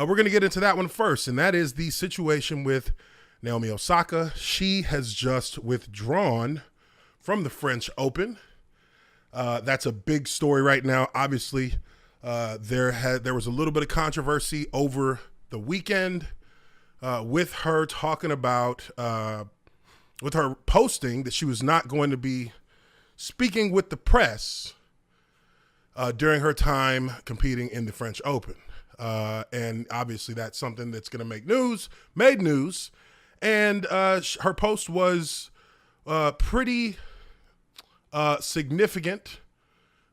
We're going to get into that one first, and that is the situation with Naomi Osaka. She has just withdrawn from the French Open. That's a big story right now. Obviously, there was a little bit of controversy over the weekend with her talking about, with her posting that she was not going to be speaking with the press during her time competing in the French Open. And obviously that's something that's going to made news. And her post was pretty significant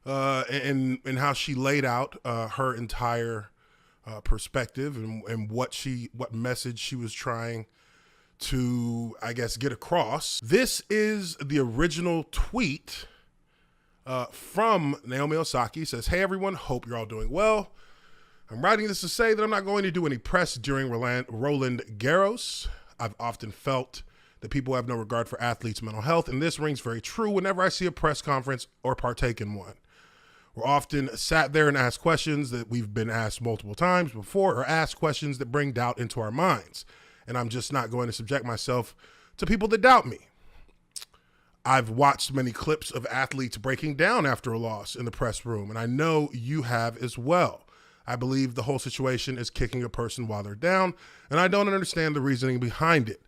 in how she laid out her entire perspective and what message she was trying to, I guess, get across. This is the original tweet from Naomi Osaka. Says, "Hey everyone, hope you're all doing well. I'm writing this to say that I'm not going to do any press during Roland Garros. I've often felt that people have no regard for athletes' mental health, and this rings very true whenever I see a press conference or partake in one. We're often sat there and asked questions that we've been asked multiple times before, or asked questions that bring doubt into our minds. And I'm just not going to subject myself to people that doubt me. I've watched many clips of athletes breaking down after a loss in the press room, and I know you have as well. I believe the whole situation is kicking a person while they're down, and I don't understand the reasoning behind it.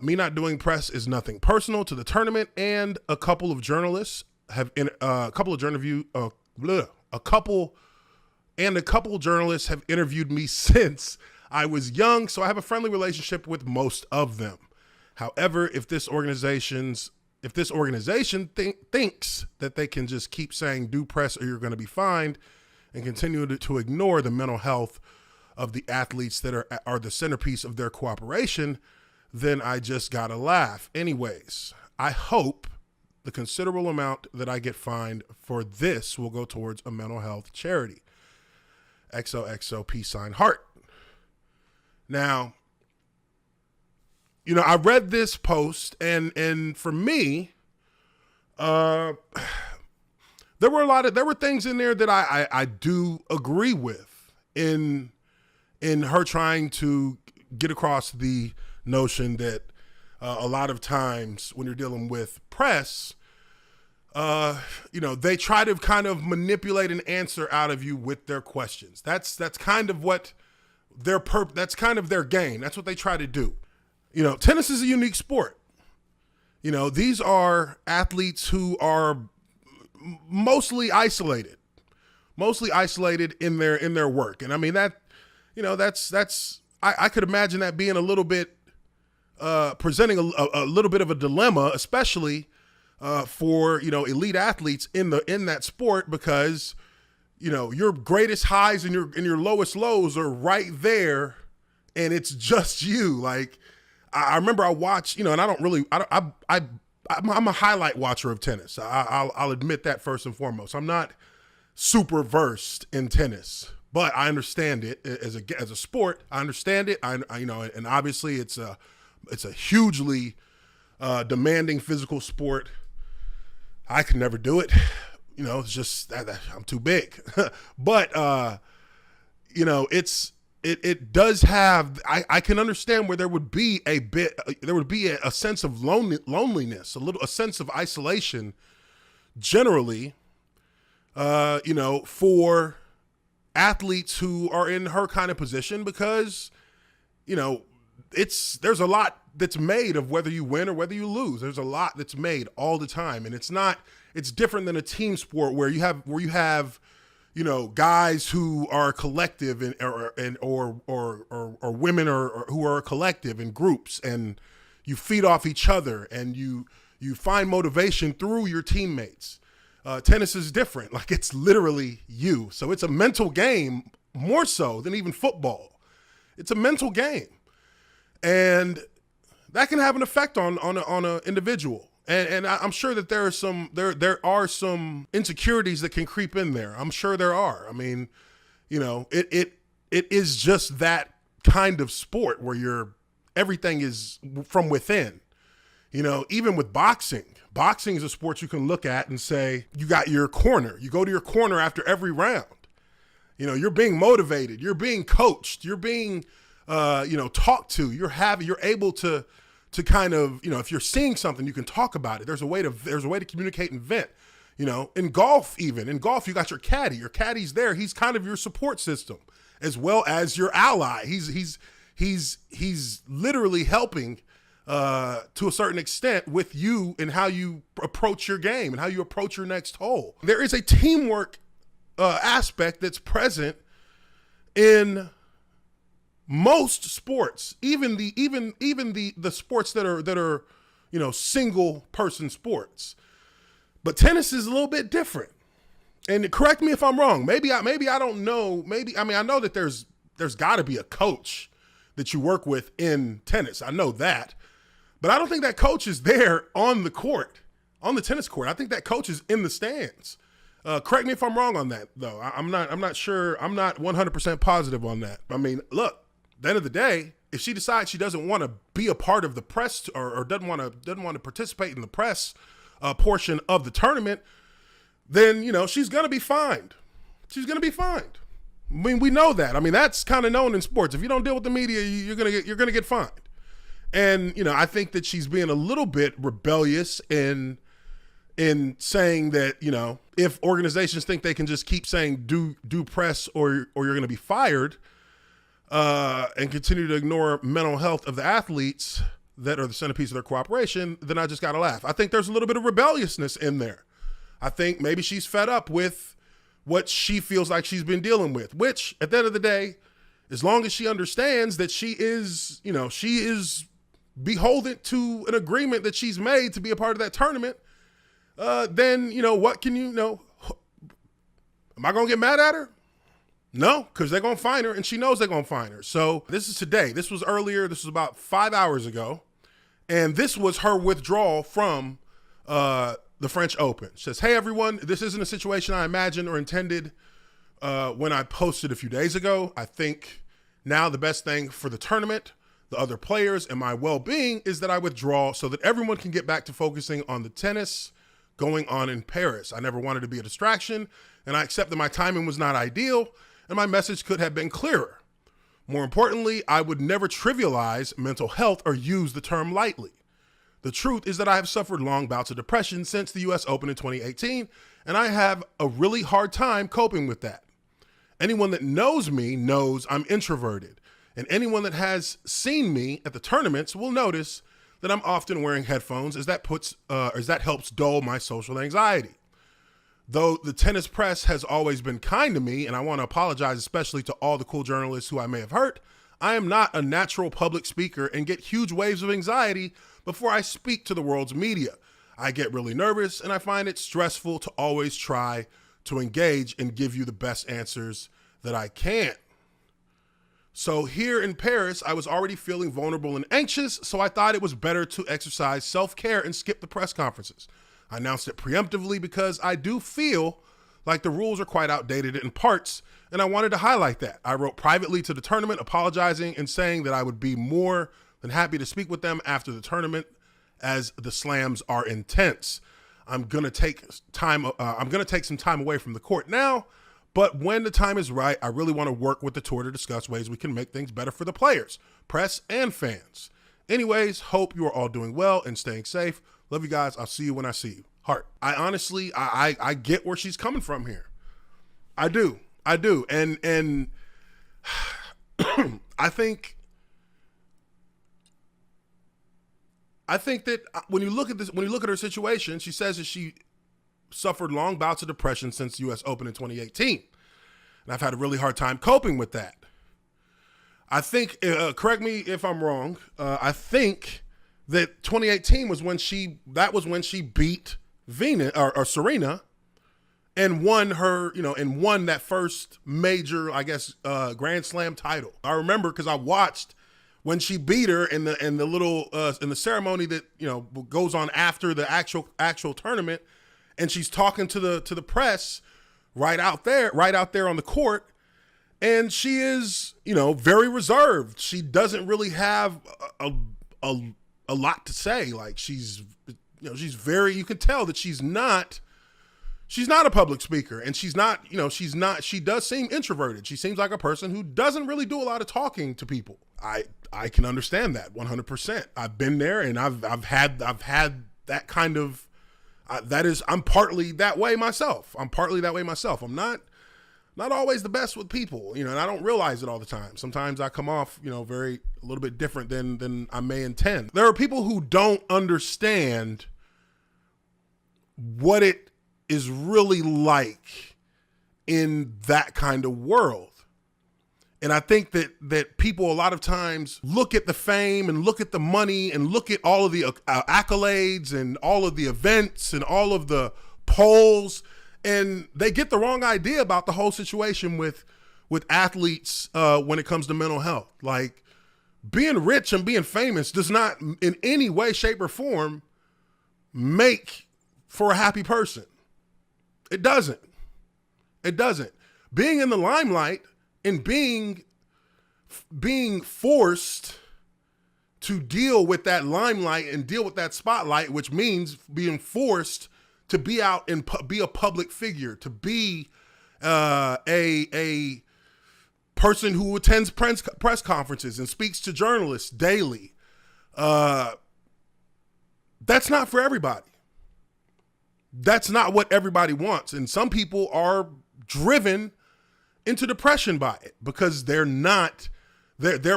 Me not doing press is nothing personal to the tournament, and a couple of journalists have journalists have interviewed me since I was young, so I have a friendly relationship with most of them. However, if this organization thinks that they can just keep saying do press or you're going to be fined, and continue to ignore the mental health of the athletes that are the centerpiece of their cooperation, then I just gotta laugh. Anyways, I hope the considerable amount that I get fined for this will go towards a mental health charity. XOXO peace sign heart." Now, I read this post and for me, there were things in there that I do agree with in her trying to get across the notion that a lot of times when you're dealing with press, they try to kind of manipulate an answer out of you with their questions. That's kind of what that's kind of their game. That's what they try to do. Tennis is a unique sport. These are athletes who are mostly isolated in their work. And I mean I could imagine that being a little bit, presenting a little bit of a dilemma, especially for, elite athletes in that sport, because, your greatest highs and your lowest lows are right there, and it's just you. Like, I remember I watched, and I'm a highlight watcher of tennis. I'll admit that first and foremost. I'm not super versed in tennis, but I understand it as a sport. I understand it. And obviously it's a hugely demanding physical sport. I could never do it. It's just I'm too big. But it does have, I can understand where there would be a sense of loneliness, a sense of isolation generally, for athletes who are in her kind of position, because, there's a lot that's made of whether you win or whether you lose. There's a lot that's made all the time. And it's different than a team sport where you have guys who are collective or women who are a collective in groups, and you feed off each other and you find motivation through your teammates. Tennis is different. Like, it's literally you. So it's a mental game more so than even football. It's a mental game, and that can have an effect on an individual. And I'm sure that there are some insecurities that can creep in there. I'm sure there are. I mean, it is just that kind of sport where everything is from within. Even with boxing is a sport you can look at and say, you got your corner. You go to your corner after every round. You're being motivated, you're being coached, you're being, talked to. You're able to kind of, if you're seeing something, you can talk about it. There's a way to communicate and vent. In golf, you got your caddy. Your caddy's there. He's kind of your support system as well as your ally. He's literally helping to a certain extent with you and how you approach your game and how you approach your next hole. There is a teamwork aspect that's present in most sports, even the sports that are single person sports. But tennis is a little bit different. And correct me if I'm wrong. Maybe I don't know. I know that there's got to be a coach that you work with in tennis. I know that. But I don't think that coach is there on the court, on the tennis court. I think that coach is in the stands. Correct me if I'm wrong on that, though. I'm not sure. I'm not 100% positive on that. I mean, look, at the end of the day, if she decides she doesn't want to be a part of the press or doesn't want to participate in the press portion of the tournament, then, she's going to be fined. She's going to be fined. I mean, we know that. I mean, that's kind of known in sports. If you don't deal with the media, you're going to get fined. And, I think that she's being a little bit rebellious in saying that, if organizations think they can just keep saying do press or you're going to be fired, and continue to ignore mental health of the athletes that are the centerpiece of their cooperation, then I just got to laugh. I think there's a little bit of rebelliousness in there. I think maybe she's fed up with what she feels like she's been dealing with, which at the end of the day, as long as she understands that she is beholden to an agreement that she's made to be a part of that tournament, then, what can am I going to get mad at her? No, because they're going to fine her, and she knows they're going to fine her. So this is today. This was earlier. This was about 5 hours ago. And this was her withdrawal from the French Open. She says, hey, everyone, this isn't a situation I imagined or intended when I posted a few days ago. I think now the best thing for the tournament, the other players, and my well-being is that I withdraw so that everyone can get back to focusing on the tennis going on in Paris. I never wanted to be a distraction, and I accept that my timing was not ideal, and my message could have been clearer. More importantly, I would never trivialize mental health or use the term lightly. The truth is that I have suffered long bouts of depression since the US Open in 2018, and I have a really hard time coping with that. Anyone that knows me knows I'm introverted, and anyone that has seen me at the tournaments will notice that I'm often wearing headphones as that helps dull my social anxiety. Though the tennis press has always been kind to me, and I want to apologize especially to all the cool journalists who I may have hurt, I am not a natural public speaker and get huge waves of anxiety before I speak to the world's media. I get really nervous, and I find it stressful to always try to engage and give you the best answers that I can. So here in Paris, I was already feeling vulnerable and anxious, so I thought it was better to exercise self-care and skip the press conferences. I announced it preemptively because I do feel like the rules are quite outdated in parts, and I wanted to highlight that. I wrote privately to the tournament, apologizing and saying that I would be more than happy to speak with them after the tournament, as the slams are intense. I'm gonna take some time away from the court now, but when the time is right, I really want to work with the tour to discuss ways we can make things better for the players, press, and fans. Anyways, hope you are all doing well and staying safe. Love you guys. I'll see you when I see you. Heart. I honestly, I get where she's coming from here. I do. And I think that when you look at her situation, she says that she suffered long bouts of depression since the US Open in 2018. And I've had a really hard time coping with that. I think, correct me if I'm wrong, I think that 2018 was when she beat Venus or Serena and won that first major, I guess, Grand Slam title. I remember because I watched when she beat her in the little in the ceremony that goes on after the actual tournament, and she's talking to the press right out there on the court, and she is very reserved. She doesn't really have a lot to say. Like she's very, you can tell that she's not she's not a public speaker, and she does seem introverted. She seems like a person who doesn't really do a lot of talking to people. I can understand that 100%. I've been there, and I've had that kind of, I'm partly that way myself. I'm not always the best with people, and I don't realize it all the time. Sometimes I come off, a little bit different than I may intend. There are people who don't understand what it is really like in that kind of world. And I think that people a lot of times look at the fame and look at the money and look at all of the accolades and all of the events and all of the polls, and they get the wrong idea about the whole situation with athletes when it comes to mental health. Like, being rich and being famous does not in any way, shape, or form make for a happy person. It doesn't. Being in the limelight and being forced to deal with that limelight and deal with that spotlight, which means being forced to be out and be a public figure, to be a person who attends press conferences and speaks to journalists daily. That's not for everybody. That's not what everybody wants. And some people are driven into depression by it because their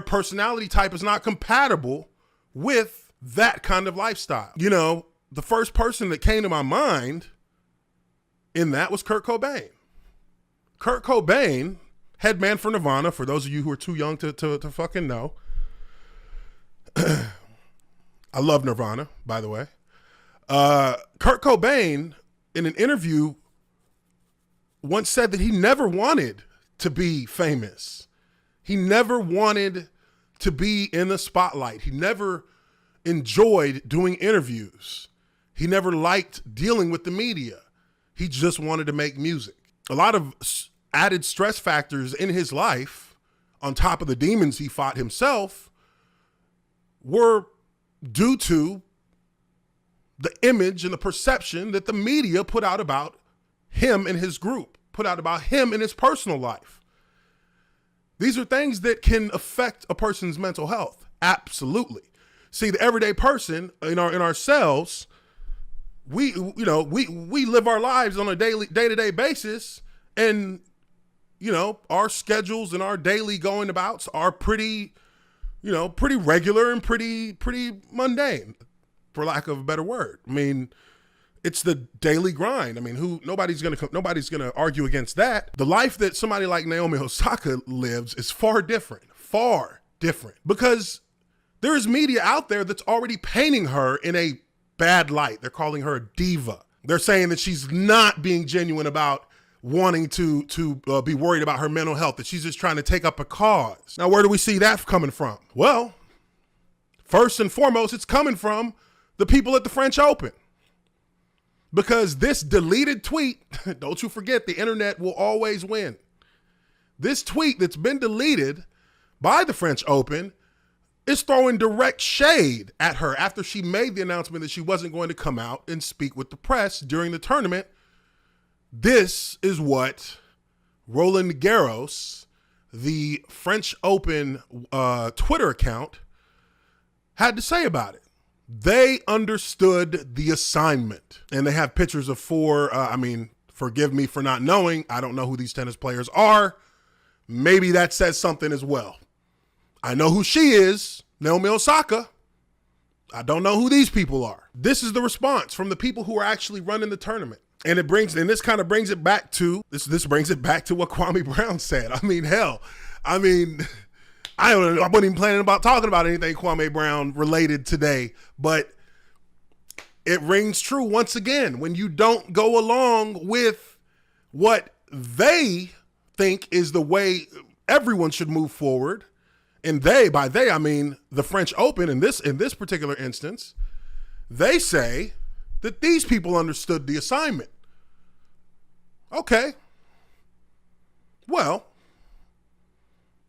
personality type is not compatible with that kind of lifestyle. The first person that came to my mind in that was Kurt Cobain. Kurt Cobain, headman for Nirvana, for those of you who are too young to fucking know. I love Nirvana, by the way. Kurt Cobain, in an interview, once said that he never wanted to be famous. He never wanted to be in the spotlight. He never enjoyed doing interviews. He never liked dealing with the media. He just wanted to make music. A lot of added stress factors in his life, on top of the demons he fought himself, were due to the image and the perception that the media put out about him and his group, put out about him and his personal life. These are things that can affect a person's mental health. Absolutely. See, the everyday person in ourselves, we live our lives on a day-to-day basis, and our schedules and our daily going abouts are pretty regular and pretty mundane, for lack of a better word. I mean, it's the daily grind. I mean, nobody's gonna argue against that. The life that somebody like Naomi Osaka lives is far different, because there is media out there that's already painting her in a bad light. They're calling her a diva. They're saying that she's not being genuine about wanting to be worried about her mental health, that she's just trying to take up a cause. Now, where do we see that coming from? Well, first and foremost, it's coming from the people at the French Open. Because this deleted tweet, don't you forget, the internet will always win. This tweet that's been deleted by the French Open is throwing direct shade at her after she made the announcement that she wasn't going to come out and speak with the press during the tournament. This is what Roland Garros, the French Open Twitter account, had to say about it. They understood the assignment, and they have pictures of forgive me for not knowing. I don't know who these tennis players are. Maybe that says something as well. I know who she is, Naomi Osaka. I don't know who these people are. This is the response from the people who are actually running the tournament. And this kind of brings it back to what Kwame Brown said. I mean, hell, I wasn't even planning about talking about anything Kwame Brown related today, but it rings true once again. When you don't go along with what they think is the way everyone should move forward, and by they I mean the French Open in this particular instance, they say that these people understood the assignment. Okay. Well,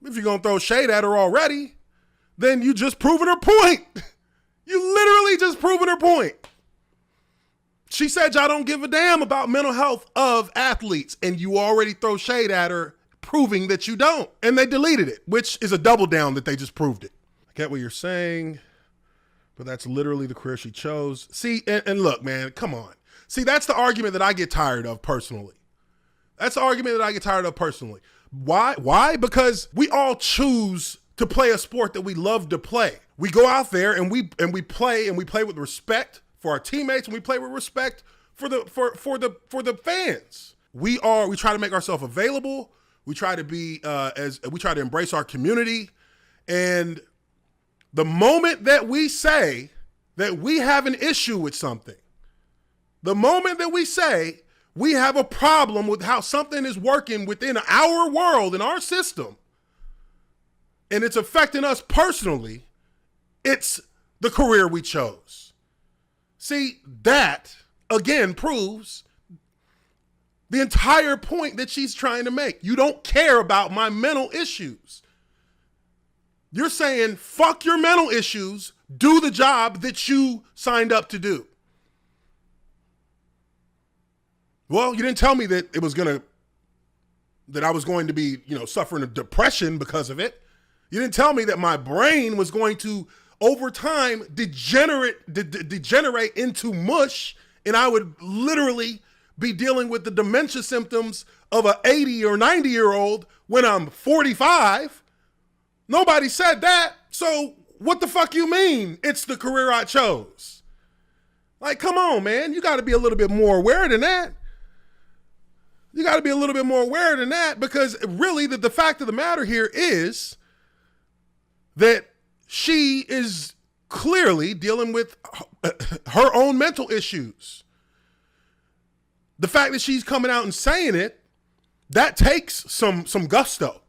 if you're going to throw shade at her already, then you just proven her point. You literally just proven her point. She said y'all don't give a damn about mental health of athletes, and you already throw shade at her, proving that you don't. And they deleted it, which is a double down that they just proved it. I get what you're saying, but that's literally the career she chose. See, and look, man, come on. See, that's the argument that I get tired of personally. Why? Why? Because we all choose to play a sport that we love to play. We go out there and we play with respect for our teammates, and we play with respect for the fans. We try to make ourselves available. We try to be we try to embrace our community. And the moment that we say that we have an issue with something, the moment that we say we have a problem with how something is working within our world and our system, and it's affecting us personally, it's the career we chose. See, that again proves the entire point that she's trying to make. You don't care about my mental issues. You're saying, fuck your mental issues, do the job that you signed up to do. Well, you didn't tell me that that I was going to be, suffering a depression because of it. You didn't tell me that my brain was going to, over time, degenerate into mush, and I would literally be dealing with the dementia symptoms of an 80 or 90-year-old when I'm 45. Nobody said that. So what the fuck you mean it's the career I chose? Like, come on, man. You got to be a little bit more aware than that. Because really the fact of the matter here is that she is clearly dealing with her own mental issues. The fact that she's coming out and saying it, that takes some gusto.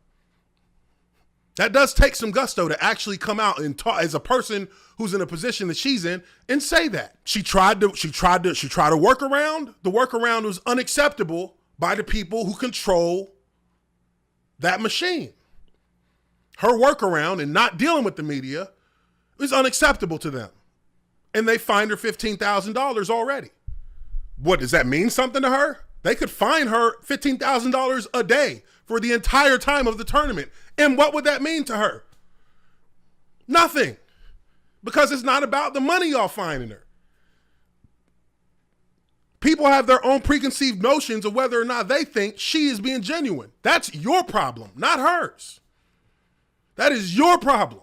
That does take some gusto to actually come out and talk as a person who's in a position that she's in and say that. She tried to work around. The workaround was unacceptable by the people who control that machine. Her workaround and not dealing with the media is unacceptable to them. And they fined her $15,000 already. What, does that mean something to her? They could fine her $15,000 a day for the entire time of the tournament. And what would that mean to her? Nothing. Because it's not about the money y'all fining her. People have their own preconceived notions of whether or not they think she is being genuine. That's your problem, not hers. That is your problem.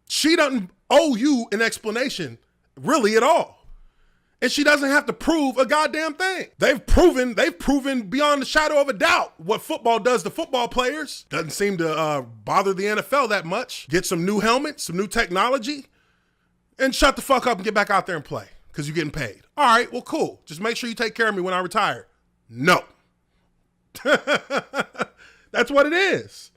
She doesn't owe you an explanation, really, at all. And she doesn't have to prove a goddamn thing. They've proven beyond the shadow of a doubt what football does to football players. Doesn't seem to bother the NFL that much. Get some new helmets, some new technology, and shut the fuck up and get back out there and play because you're getting paid. All right, well, cool. Just make sure you take care of me when I retire. No. That's what it is.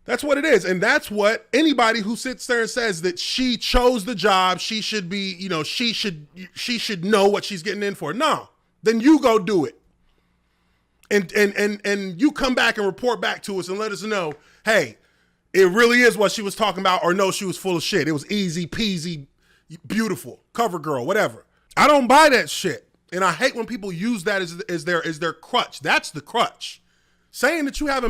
That's what it is. And that's what anybody who sits there and says that she chose the job, she should be, she should know what she's getting in for. No, then you go do it. And you come back and report back to us and let us know, hey, it really is what she was talking about, or no, she was full of shit. It was easy peasy, beautiful, cover girl, whatever. I don't buy that shit. And I hate when people use that as their crutch. That's the crutch. Saying that you have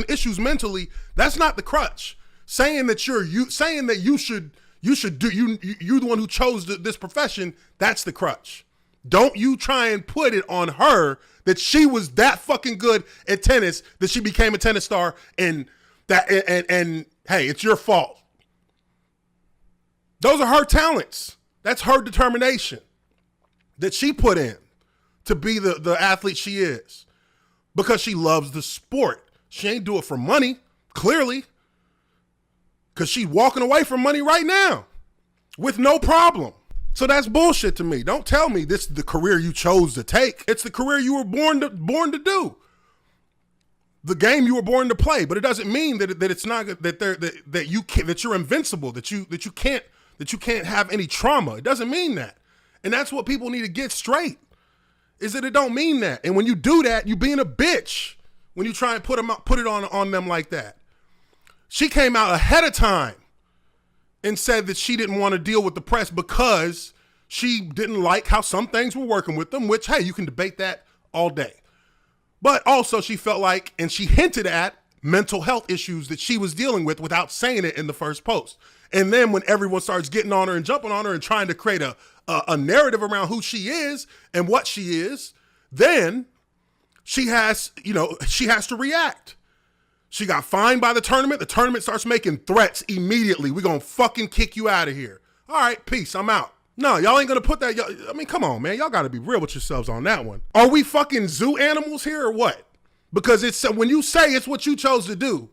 issues mentally, that's not the crutch. Saying that you're the one who chose this profession, that's the crutch. Don't you try and put it on her that she was that fucking good at tennis that she became a tennis star and hey, it's your fault. Those are her talents. That's her determination that she put in to be the athlete she is. Because she loves the sport. She ain't do it for money, clearly. Because she's walking away from money right now with no problem. So that's bullshit to me. Don't tell me this is the career you chose to take. It's the career you were born to do. The game you were born to play. But it doesn't mean that it's not that you're invincible, that you can't have any trauma. It doesn't mean that. And that's what people need to get straight. Is that it don't mean that. And when you do that, you being a bitch when you try and put it on them like that. She came out ahead of time and said that she didn't want to deal with the press because she didn't like how some things were working with them, which, hey, you can debate that all day. But also she felt like, and she hinted at, mental health issues that she was dealing with without saying it in the first post. And then when everyone starts getting on her and jumping on her and trying to create a narrative around who she is and what she is, then she has to react. She got fined by the tournament. The tournament starts making threats immediately. We're going to fucking kick you out of here. All right, peace, I'm out. No, y'all ain't going to put that. I mean, come on, man. Y'all got to be real with yourselves on that one. Are we fucking zoo animals here or what? Because it's when you say it's what you chose to do,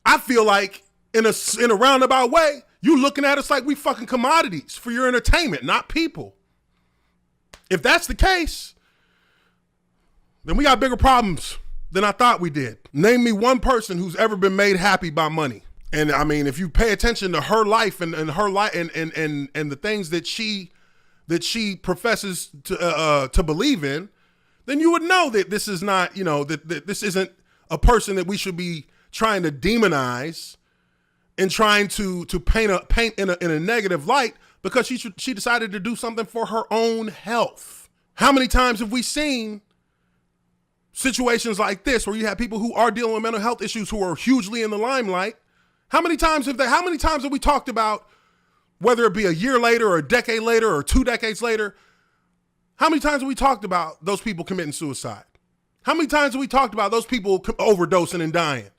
I feel like in a roundabout way, you looking at us like we fucking commodities for your entertainment, not people. If that's the case, then we got bigger problems than I thought we did. Name me one person who's ever been made happy by money. And I mean, if you pay attention to her life and her life and the things that she professes to believe in, then you would know that this is not, that this isn't a person that we should be trying to demonize and trying to paint in a negative light because she decided to do something for her own health. How many times have we seen situations like this where you have people who are dealing with mental health issues who are hugely in the limelight? How many times have we talked about, whether it be a year later or a decade later or 2 decades later, how many times have we talked about those people committing suicide? How many times have we talked about those people overdosing and dying?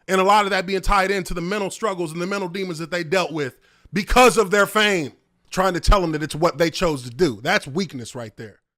And a lot of that being tied into the mental struggles and the mental demons that they dealt with because of their fame, trying to tell them that it's what they chose to do. That's weakness right there.